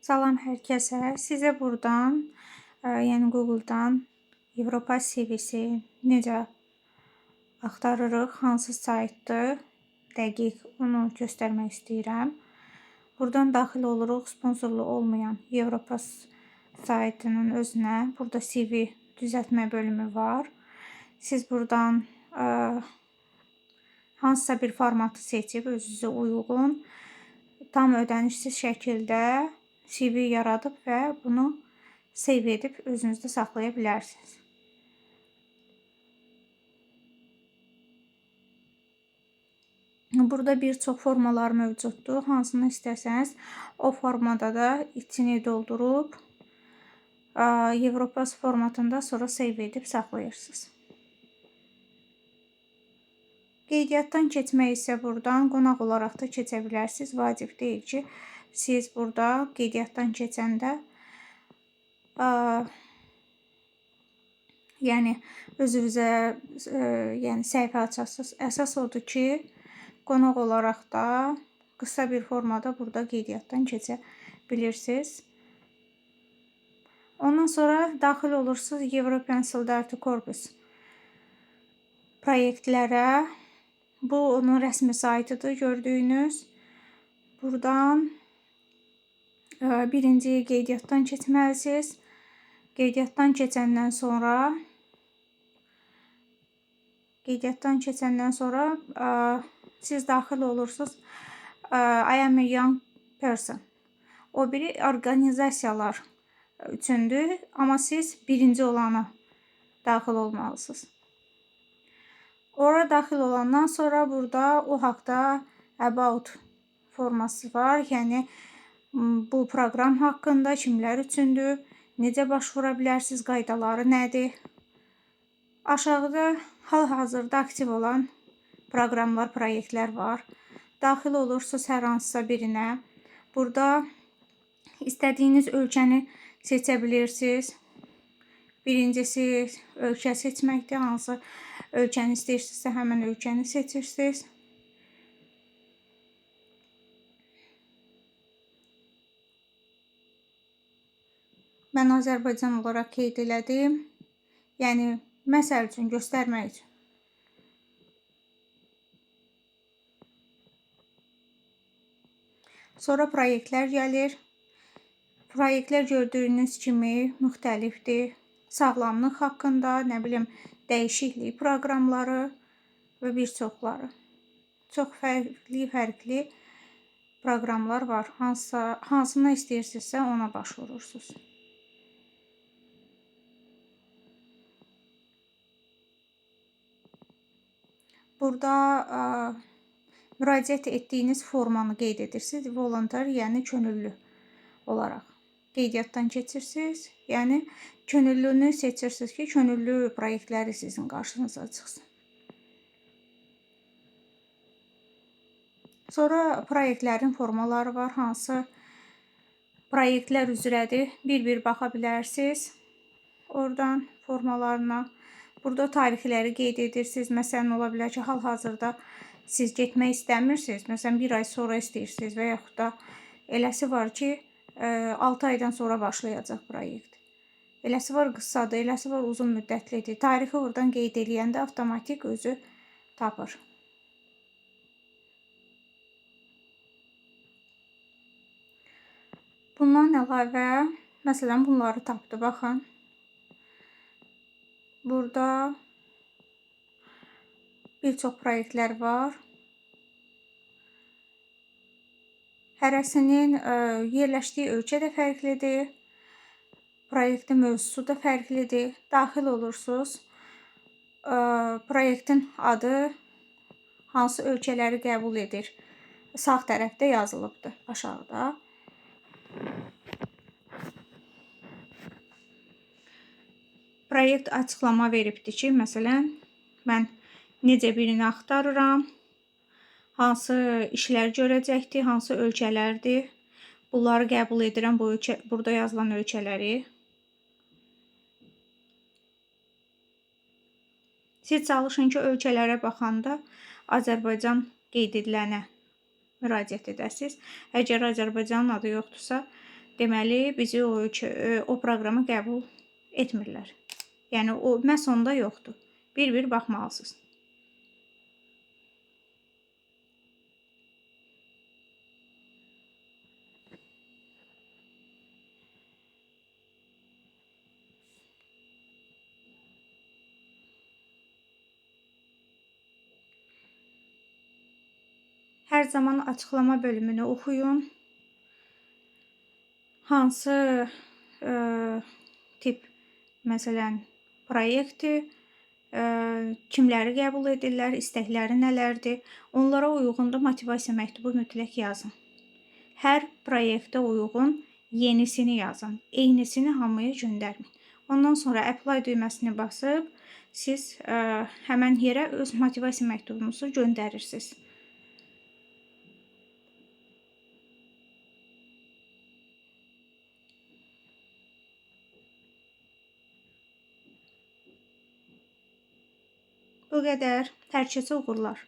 Salam hər kəsə. Sizə buradan, yəni Google-dan Avropa CV-si necə axtarırıq, hansı saytdır, dəqiq onu göstərmək istəyirəm. Buradan daxil oluruq sponsorlu olmayan Avropa saytının özünə. Burada CV düzəltmə bölümü var. Siz buradan hansısa bir formatı seçib özünüzə uyğun, tam ödənişsiz şəkildə CV yaradıb və bunu save edib özünüzdə saxlaya bilərsiniz. Burada bir çox formalar mövcuddur. Hansını istəsəniz o formada da içini doldurub Avropa formatında sonra save edib saxlayırsınız. Qeydiyyatdan keçmək isə buradan qonaq olaraq da keçə bilərsiniz. Vacib deyil ki, siz burada qeydiyyatdan keçəndə yəni özünüzə yəni səhifə açasınız. Əsas odur ki, qonaq olaraq da qısa bir formada burada qeydiyyatdan keçə bilirsiniz. Ondan sonra daxil olursunuz European Solidarity Corpus proyektlərə. Bu onun rəsmi saytıdır gördüyünüz. Buradan birinci qeydiyyatdan keçməlisiniz. Qeydiyyatdan keçəndən sonra siz daxil olursunuz I am a young person. O biri orqanizasiyalar üçündür, amma siz birinci olana daxil olmalısınız. Ora daxil olandan sonra burada o haqda about forması var. Yəni bu proqram haqqında kimlər üçündür, necə başvura bilərsiniz, qaydaları nədir? Aşağıda hal-hazırda aktiv olan proqramlar, proyektlər var. Daxil olursunuz hər hansısa birinə. Burada istədiyiniz ölkəni seçə bilirsiniz. Birincisi ölkə seçməkdir. Hansı ölkəni istəyirsinizsə həmin ölkəni seçirsiniz. Mən Azərbaycan olaraq qeyd elədim. Yəni məsəl üçün göstərmək üçün. Sonra proyektlər gəlir. Proyektlər gördüyünüz kimi müxtəlifdir. Sağlamlıq haqqında, nə bilim, dəyişiklik proqramları və bir çoxları. Çox fərqli proqramlar var. Hansını istəyirsinizsə ona başvurursunuz. Burada müraciət etdiyiniz formanı qeyd edirsiniz. Volunteer, yəni könüllü olaraq qeydiyyatdan keçirsiniz. Yəni könüllünü seçirsiniz ki, könüllü proyektləri sizin qarşınıza çıxsın. Sonra proyektlərin formaları var. Hansı proyektlər üzrədir, bir-bir baxa bilərsiniz. Oradan formalarına. Burada tarixləri qeyd edirsiniz. Məsələn, ola bilər ki, hal-hazırda siz getmək istəmirsiniz. Məsələn, bir ay sonra istəyirsiniz və yaxud da eləsi var ki, 6 aydan sonra başlayacaq proyekt. Eləsi var qısadır, eləsi var uzun müddətlidir. Tarixi oradan qeyd eləyəndə avtomatik özü tapır. Bundan əlavə, məsələn, bunları tapdı, baxın. Burada bir çox proyektlər var. Hərəsinin yerləşdiyi ölkə də fərqlidir. Proyektin mövzusu da fərqlidir. Daxil olursunuz. Proyektin adı hansı ölkələri qəbul edir. Sağ tərəfdə yazılıbdır aşağıda. Proyekt açıqlama veribdir ki, məsələn, mən necə birini axtarıram, hansı işlər görəcəkdir, hansı ölkələrdir. Bunları qəbul edirəm, burada yazılan ölkələri. Siz çalışın ki, ölkələrə baxanda Azərbaycan qeyd edilənə müraciət edəsiniz. Əgər Azərbaycanın adı yoxdursa, deməli bizi o proqrama qəbul etmirlər. Yəni o məhz onda yoxdur. Bir-bir baxmalısınız. Hər zaman açıqlama bölümünü oxuyun. Hansı tip, məsələn, proyektdir, kimləri qəbul edirlər, istəkləri nələrdir, onlara uyğun da motivasiya məktubu mütləq yazın. Hər proyektə uyğun yenisini yazın, eynisini hamıya göndərməyin. Ondan sonra apply düyməsini basıb, siz həmən yerə öz motivasiya məktubunuzu göndərirsiniz. Bu qədər. Hər kəsə uğurlar.